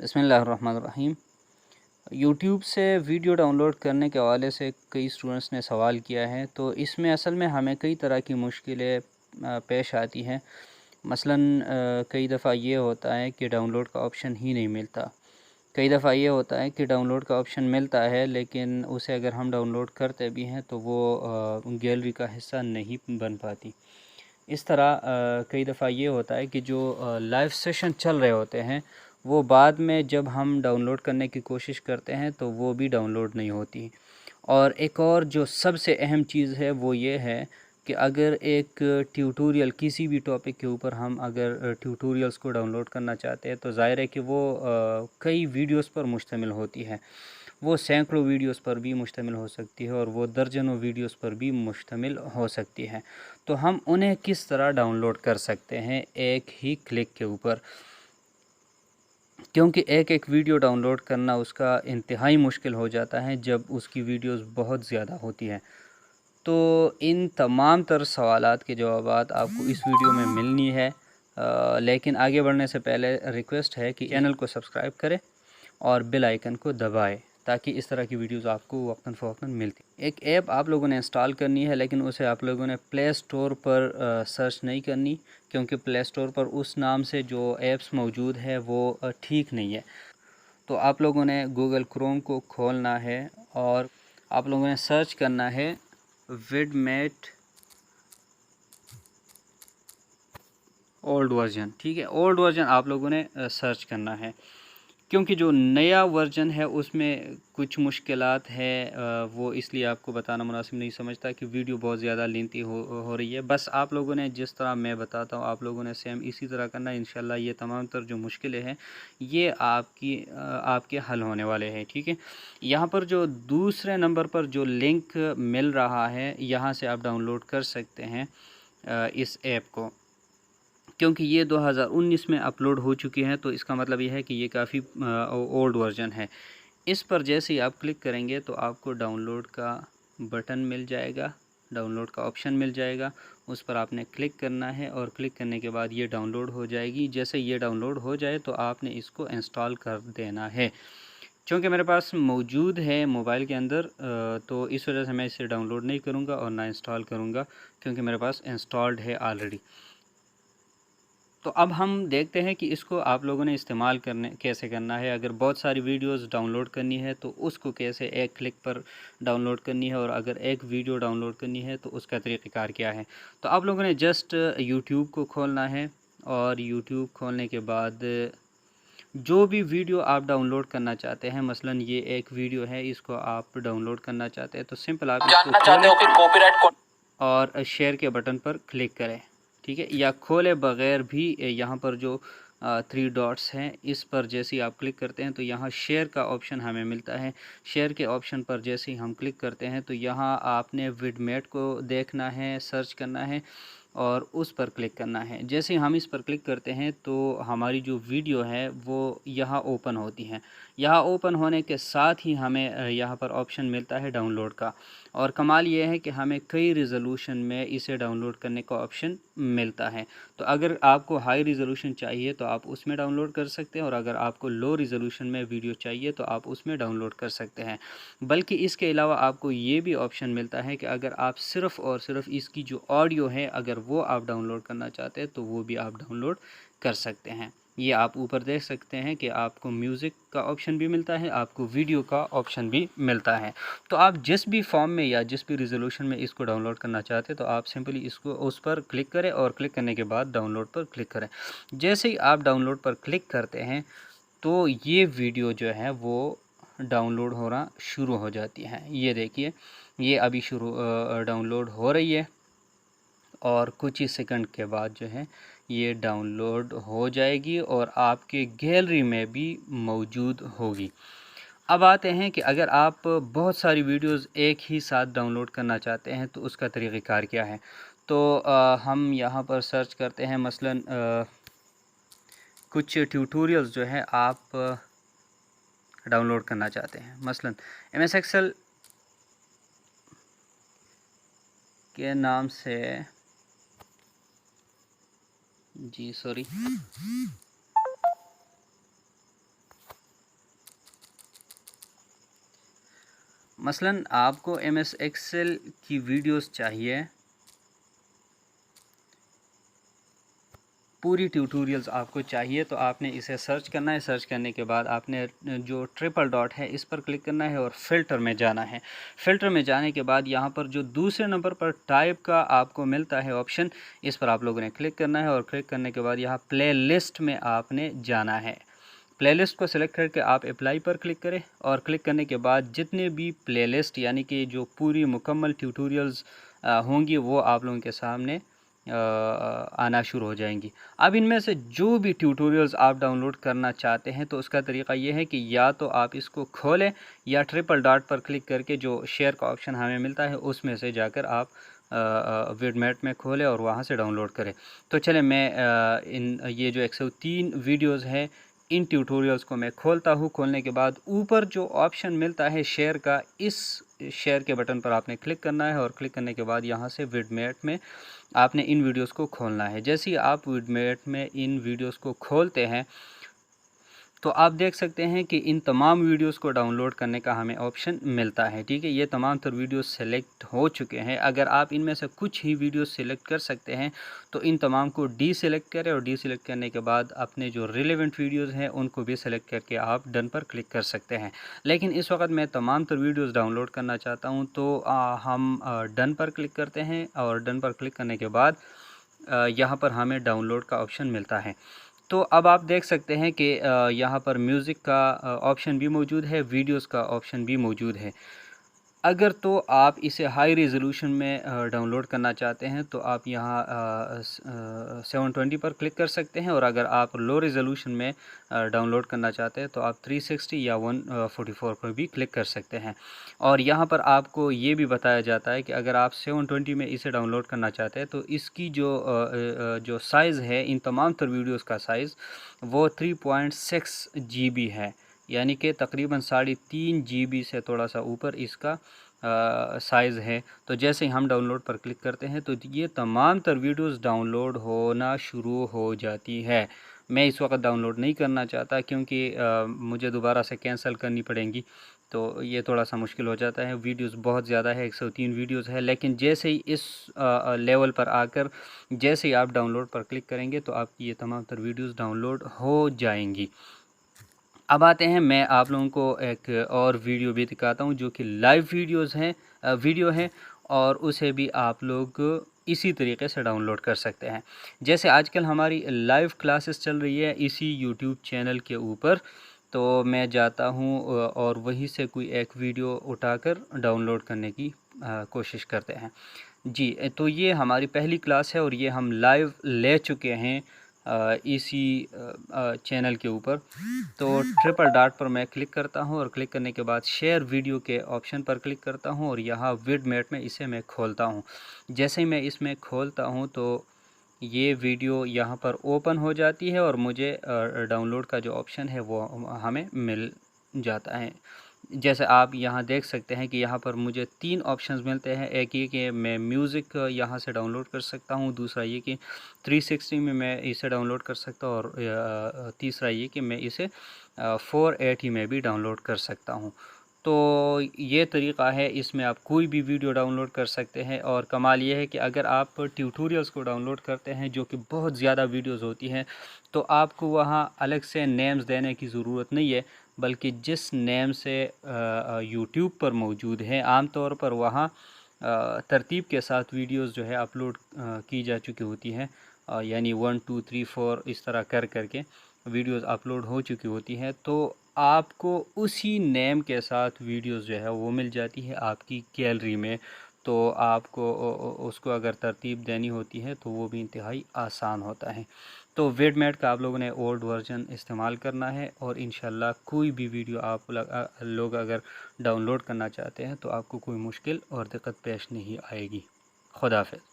बिस्मिल्लाहिर्रहमानिर्रहीम। यूट्यूब से video download करने के हवाले से कई स्टूडेंट्स ने सवाल किया है, तो इसमें असल में हमें कई तरह की मुश्किलें पेश आती हैं। मसलन कई दफ़ा ये होता है कि डाउनलोड का ऑप्शन ही नहीं मिलता। कई दफ़ा ये होता है कि डाउनलोड का ऑप्शन मिलता है, लेकिन उसे अगर हम डाउनलोड करते भी हैं तो वो गैलरी का हिस्सा नहीं बन पाती। इस तरह कई दफ़ा ये होता है कि जो लाइव सेशन चल रहे होते हैं वो बाद में जब हम डाउनलोड करने की कोशिश करते हैं तो वो भी डाउनलोड नहीं होती। और एक और जो सबसे अहम चीज़ है वो ये है कि अगर एक ट्यूटोरियल किसी भी टॉपिक के ऊपर हम अगर ट्यूटोरियल्स को डाउनलोड करना चाहते हैं तो ज़ाहिर है कि वो कई वीडियोस पर मुश्तमिल होती है। वो सैकड़ों वीडियोस पर भी मुश्तमिल हो सकती है और वो दर्जनों वीडियोस पर भी मुश्तमिल हो सकती है। तो हम उन्हें किस तरह डाउनलोड कर सकते हैं एक ही क्लिक के ऊपर, क्योंकि एक एक वीडियो डाउनलोड करना उसका इंतहाई मुश्किल हो जाता है जब उसकी वीडियोस बहुत ज़्यादा होती हैं। तो इन तमाम तर सवालात के जवाबात आपको इस वीडियो में मिलनी है। लेकिन आगे बढ़ने से पहले रिक्वेस्ट है कि चैनल को सब्सक्राइब करें और बेल आइकन को दबाएं ताकि इस तरह की वीडियोस आपको वक्तन फ़वक्तन मिलती। एक ऐप आप लोगों ने इंस्टॉल करनी है, लेकिन उसे आप लोगों ने प्ले स्टोर पर सर्च नहीं करनी, क्योंकि प्ले स्टोर पर उस नाम से जो ऐप्स मौजूद है वो ठीक नहीं है। तो आप लोगों ने गूगल क्रोम को खोलना है और आप लोगों ने सर्च करना है विडमेट ओल्ड वर्जन। ठीक है, ओल्ड वर्जन आप लोगों ने सर्च करना है, क्योंकि जो नया वर्जन है उसमें कुछ मुश्किलात है। वो इसलिए आपको बताना मुनासिब नहीं समझता कि वीडियो बहुत ज़्यादा लेंथी हो रही है। बस आप लोगों ने जिस तरह मैं बताता हूँ आप लोगों ने सेम इसी तरह करना है। इंशाल्लाह ये तमाम तर जो मुश्किलें हैं ये आपके हल होने वाले हैं। ठीक है, यहाँ पर जो दूसरे नंबर पर जो लिंक मिल रहा है यहाँ से आप डाउनलोड कर सकते हैं इस ऐप को, क्योंकि ये 2019 में अपलोड हो चुकी है। तो इसका मतलब ये है कि ये काफ़ी ओल्ड वर्जन है। इस पर जैसे ही आप क्लिक करेंगे तो आपको डाउनलोड का बटन मिल जाएगा, डाउनलोड का ऑप्शन मिल जाएगा। उस पर आपने क्लिक करना है और क्लिक करने के बाद ये डाउनलोड हो जाएगी। जैसे ये डाउनलोड हो जाए तो आपने इसको इंस्टॉल कर देना है। चूँकि मेरे पास मौजूद है मोबाइल के अंदर, तो इस वजह से मैं इसे डाउनलोड नहीं करूँगा और ना इंस्टॉल करूँगा, क्योंकि मेरे पास इंस्टॉल्ड है ऑलरेडी। तो अब हम देखते हैं कि इसको आप लोगों ने इस्तेमाल कैसे करना है। अगर बहुत सारी वीडियोस डाउनलोड करनी है तो उसको कैसे एक क्लिक पर डाउनलोड करनी है, और अगर एक वीडियो डाउनलोड करनी है तो उसका तरीक़ाकार क्या है। तो आप लोगों ने जस्ट यूट्यूब को खोलना है और यूट्यूब खोलने के बाद जो भी वीडियो आप डाउनलोड करना चाहते हैं, मसलन ये एक वीडियो है, इसको आप डाउनलोड करना चाहते हैं तो सिंपल आप इसको खोलें और शेयर के बटन पर क्लिक करें। ठीक है, या खोले बग़ैर भी यहाँ पर जो 3 डॉट्स हैं इस पर जैसे ही आप क्लिक करते हैं तो यहाँ शेयर का ऑप्शन हमें मिलता है। शेयर के ऑप्शन पर जैसे ही हम क्लिक करते हैं तो यहाँ आपने विडमेट को देखना है, सर्च करना है और उस पर क्लिक करना है। जैसे ही हम इस पर क्लिक करते हैं तो हमारी जो वीडियो है वो यहाँ ओपन होती है। यहाँ ओपन होने के साथ ही हमें यहाँ पर ऑप्शन मिलता है डाउनलोड का। और कमाल ये है कि हमें कई रिज़ोल्यूशन में इसे डाउनलोड करने का ऑप्शन मिलता है। तो अगर आपको हाई रिज़ोल्यूशन चाहिए तो आप उसमें डाउनलोड कर सकते हैं, और अगर आपको लो रिज़ोल्यूशन में वीडियो चाहिए तो आप उसमें डाउनलोड कर सकते हैं। बल्कि इसके अलावा आपको ये भी ऑप्शन मिलता है कि अगर आप सिर्फ़ और सिर्फ इसकी जो ऑडियो है अगर वो आप डाउनलोड करना चाहते हैं तो वो भी आप डाउनलोड कर सकते हैं। ये आप ऊपर देख सकते हैं कि आपको म्यूज़िक का ऑप्शन भी मिलता है, आपको वीडियो का ऑप्शन भी मिलता है। तो आप जिस भी फॉर्म में या जिस भी रिज़ोल्यूशन में इसको डाउनलोड करना चाहते हैं तो आप सिंपली इसको उस पर क्लिक करें और क्लिक करने के बाद डाउनलोड पर क्लिक करें। जैसे ही आप डाउनलोड पर क्लिक करते हैं तो ये वीडियो जो है वो डाउनलोड होना शुरू हो जाती है। ये देखिए, ये अभी डाउनलोड हो रही है और कुछ ही सेकंड के बाद जो है ये डाउनलोड हो जाएगी और आपके गैलरी में भी मौजूद होगी। अब आते हैं कि अगर आप बहुत सारी वीडियोस एक ही साथ डाउनलोड करना चाहते हैं तो उसका तरीक़ाकार क्या है। तो हम यहाँ पर सर्च करते हैं, मसलन कुछ ट्यूटोरियल्स जो है आप डाउनलोड करना चाहते हैं, मसलन MS Excel के नाम से, जी सॉरी, مثلاً آپ کو ایم ایس ایکسل کی ویڈیوز چاہیے، پوری ٹیوٹوریلز آپ کو چاہیے، تو آپ نے اسے سرچ کرنا ہے۔ سرچ کرنے کے بعد آپ نے جو ٹرپل ڈاٹ ہے اس پر کلک کرنا ہے اور فلٹر میں جانا ہے۔ فلٹر میں جانے کے بعد یہاں پر جو دوسرے نمبر پر ٹائپ کا آپ کو ملتا ہے آپشن، اس پر آپ لوگوں نے کلک کرنا ہے، اور کلک کرنے کے بعد یہاں پلے لسٹ میں آپ نے جانا ہے۔ پلے لسٹ کو سلیکٹ کر کے آپ اپلائی پر کلک کریں، اور کلک کرنے کے بعد جتنے بھی پلے لسٹ یعنی کہ جو پوری مکمل ٹیوٹوریلز ہوں گی وہ آپ لوگوں کے سامنے آنا شروع ہو جائیں گی۔ اب ان میں سے جو بھی ٹیوٹوریلز آپ ڈاؤن لوڈ کرنا چاہتے ہیں تو اس کا طریقہ یہ ہے کہ یا تو آپ اس کو کھولیں یا ٹرپل ڈاٹ پر کلک کر کے جو شیئر کا آپشن ہمیں ملتا ہے اس میں سے جا کر آپ ویڈ میٹ میں کھولیں اور وہاں سے ڈاؤن لوڈ کریں۔ تو چلیں میں یہ جو 103 ویڈیوز ہیں ان ٹیوٹوریلز کو میں کھولتا ہوں۔ کھولنے کے بعد اوپر جو آپشن ملتا ہے شیئر کا، اس شیئر کے بٹن پر آپ نے کلک کرنا ہے، اور کلک کرنے کے بعد یہاں سے ویڈ میٹ میں آپ نے ان ویڈیوز کو کھولنا ہے۔ جیسے ہی آپ ویڈ میٹ میں ان ویڈیوز کو کھولتے ہیں تو آپ دیکھ سکتے ہیں کہ ان تمام ویڈیوز کو ڈاؤن لوڈ کرنے کا ہمیں آپشن ملتا ہے، ٹھیک ہے۔ یہ تمام تر ویڈیوز سلیکٹ ہو چکے ہیں۔ اگر آپ ان میں سے کچھ ہی ویڈیوز سلیکٹ کر سکتے ہیں تو ان تمام کو ڈی سلیکٹ کریں، اور ڈی سلیکٹ کرنے کے بعد اپنے جو ریلیونٹ ویڈیوز ہیں ان کو بھی سلیکٹ کر کے آپ ڈن پر کلک کر سکتے ہیں۔ لیکن اس وقت میں تمام تر ویڈیوز ڈاؤن لوڈ کرنا چاہتا ہوں، تو ہم ڈن پر کلک کرتے ہیں، اور ڈن پر کلک کرنے کے بعد یہاں پر ہمیں ڈاؤن لوڈ کا آپشن ملتا ہے۔ تو اب آپ دیکھ سکتے ہیں کہ یہاں پر میوزک کا آپشن بھی موجود ہے، ویڈیوز کا آپشن بھی موجود ہے۔ اگر تو آپ اسے ہائی ریزولوشن میں ڈاؤن لوڈ کرنا چاہتے ہیں تو آپ یہاں 720 پر کلک کر سکتے ہیں، اور اگر آپ لو ریزولوشن میں ڈاؤن لوڈ کرنا چاہتے ہیں تو آپ 360 یا 144 پر بھی کلک کر سکتے ہیں۔ اور یہاں پر آپ کو یہ بھی بتایا جاتا ہے کہ اگر آپ 720 میں اسے ڈاؤن لوڈ کرنا چاہتے ہیں تو اس کی جو سائز ہے ان تمام تر ویڈیوز کا سائز وہ 3.6 GB ہے، یعنی کہ تقریباً 3.5 GB سے تھوڑا سا اوپر اس کا سائز ہے۔ تو جیسے ہی ہم ڈاؤن لوڈ پر کلک کرتے ہیں تو یہ تمام تر ویڈیوز ڈاؤن لوڈ ہونا شروع ہو جاتی ہے۔ میں اس وقت ڈاؤن لوڈ نہیں کرنا چاہتا کیونکہ مجھے دوبارہ سے کینسل کرنی پڑیں گی، تو یہ تھوڑا سا مشکل ہو جاتا ہے۔ ویڈیوز بہت زیادہ ہے، 103 ویڈیوز ہے، لیکن جیسے ہی اس لیول پر آ کر جیسے ہی آپ ڈاؤن لوڈ پر کلک کریں گے تو آپ کی یہ تمام تر ویڈیوز ڈاؤن لوڈ ہو جائیں گی۔ اب آتے ہیں، میں آپ لوگوں کو ایک اور ویڈیو بھی دکھاتا ہوں جو کہ لائیو ویڈیو ہے، اور اسے بھی آپ لوگ اسی طریقے سے ڈاؤن لوڈ کر سکتے ہیں۔ جیسے آج کل ہماری لائیو کلاسز چل رہی ہے اسی یوٹیوب چینل کے اوپر، تو میں جاتا ہوں اور وہیں سے کوئی ایک ویڈیو اٹھا کر ڈاؤن لوڈ کرنے کی کوشش کرتے ہیں۔ جی، تو یہ ہماری پہلی کلاس ہے اور یہ ہم لائیو لے چکے ہیں اسی چینل کے اوپر۔ تو ٹرپل ڈاٹ پر میں کلک کرتا ہوں، اور کلک کرنے کے بعد شیئر ویڈیو کے آپشن پر کلک کرتا ہوں، اور یہاں ویڈ میٹ میں اسے میں کھولتا ہوں۔ جیسے ہی میں اس میں کھولتا ہوں تو یہ ویڈیو یہاں پر اوپن ہو جاتی ہے، اور مجھے ڈاؤن لوڈ کا جو آپشن ہے وہ ہمیں مل جاتا ہے۔ جیسے آپ یہاں دیکھ سکتے ہیں کہ یہاں پر مجھے 3 آپشنز ملتے ہیں۔ ایک یہ کہ میں میوزک یہاں سے ڈاؤن لوڈ کر سکتا ہوں، دوسرا یہ کہ 360 میں اسے ڈاؤن لوڈ کر سکتا ہوں، اور تیسرا یہ کہ میں اسے 480 میں بھی ڈاؤن لوڈ کر سکتا ہوں۔ تو یہ طریقہ ہے، اس میں آپ کوئی بھی ویڈیو ڈاؤن لوڈ کر سکتے ہیں۔ اور کمال یہ ہے کہ اگر آپ ٹیوٹوریلز کو ڈاؤن لوڈ کرتے ہیں جو کہ بہت زیادہ ویڈیوز ہوتی ہیں تو آپ کو وہاں الگ سے نیمز دینے کی ضرورت نہیں ہے، بلکہ جس نیم سے یوٹیوب پر موجود ہے عام طور پر وہاں ترتیب کے ساتھ ویڈیوز جو ہے اپلوڈ کی جا چکی ہوتی ہیں، یعنی 1 2 3 4 اس طرح کر کے ویڈیوز اپلوڈ ہو چکی ہوتی ہیں، تو آپ کو اسی نیم کے ساتھ ویڈیوز جو ہے وہ مل جاتی ہے آپ کی گیلری میں۔ تو آپ کو اس کو اگر ترتیب دینی ہوتی ہے تو وہ بھی انتہائی آسان ہوتا ہے۔ تو ویڈ میٹ کا آپ لوگوں نے اولڈ ورژن استعمال کرنا ہے، اور انشاءاللہ کوئی بھی ویڈیو آپ لوگ اگر ڈاؤن لوڈ کرنا چاہتے ہیں تو آپ کو کوئی مشکل اور دقت پیش نہیں آئے گی۔ خدا حافظ۔